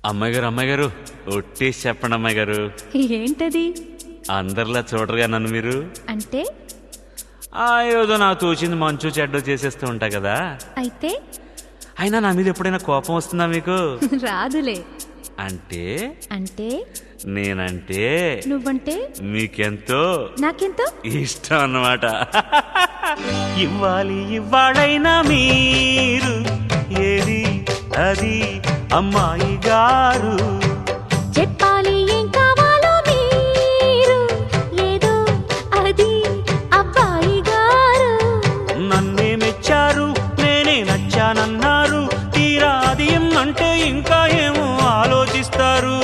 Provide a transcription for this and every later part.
అమ్మాయి గారు ఒట్టేసి చెప్పండి అమ్మాయి గారు. ఏంటది? అందరిలా చూడరుగా నన్ను మీరు. అంటే ఏదో నాకు తోచింది మంచు చెడ్డ చేసేస్తూ ఉంటా కదా. అయితే అయినా నా మీద ఎప్పుడైనా కోపం వస్తుందా మీకు? రాదులే. అంటే అంటే నేనంటే నువ్వంటే మీకెంతో నాకెంతో ఇష్టం అన్నమాట. ఇవ్వాలైనా మీరు ఏది అది అమ్మాయి గారు. చెప్పాలి ఏం కావాలో మీరు ఏదో అది అబ్బాయి గారు. నన్నే మెచ్చారు, నేనే నచ్చానన్నారు. తీరా అది అంటే ఇంకా ఏమో ఆలోచిస్తారు.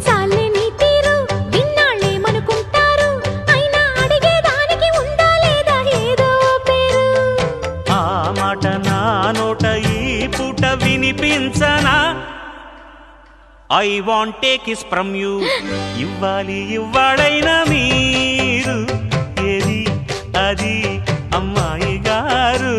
చాలే నీ తీరు, విన్నాళ్ళేమనుకుంటారు. అయినా అడిగేదానికి ఉందా లేదా ఏదో పేరు. ఆ మాట నా నోట ఈ పూట వినిపించనా? I want take kiss from you. ఇవ్వాలైనా మీరు ఏది అది అమ్మాయి గారు.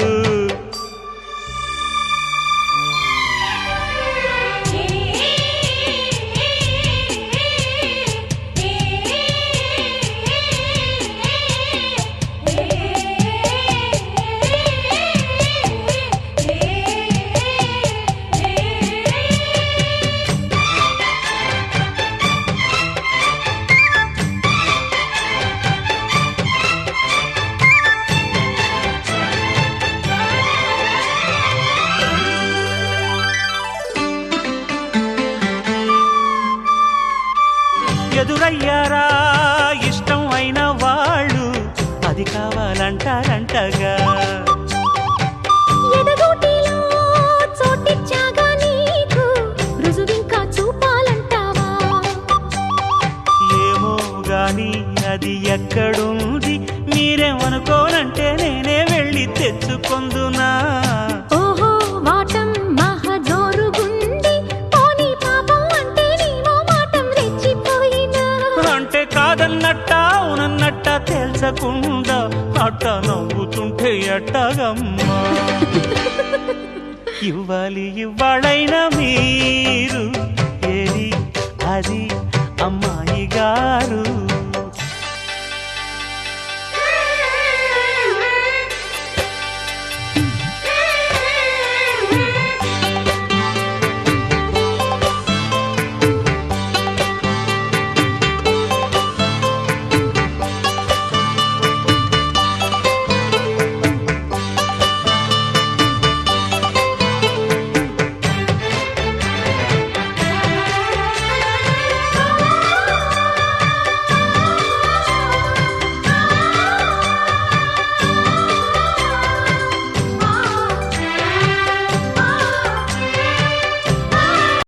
ఎదురయ్యారా ఇష్టం అయిన వాళ్ళు, అది కావాలంటారంటగా. ఎదగూటిలో చోటిచ్చాగా నీకు రుజువింకా చూపాలంటావా? ఏమో గాని అది ఎక్కడుంది, మీరేమనుకోనంటే నేనే వెళ్ళి తెచ్చుకొందునా. ఓహో వాటం మహా జోరుగుంది. పోనీ పాపం అంటే నీవో మాటం రెచ్చిపోయినా. అంటే కాదన్నట్ట అవునన్నట్ట తేల్చకుండా అట్ట నవ్వుతుంటే ఎట్టగమ్మా. ఇవ్వాలైనా మీ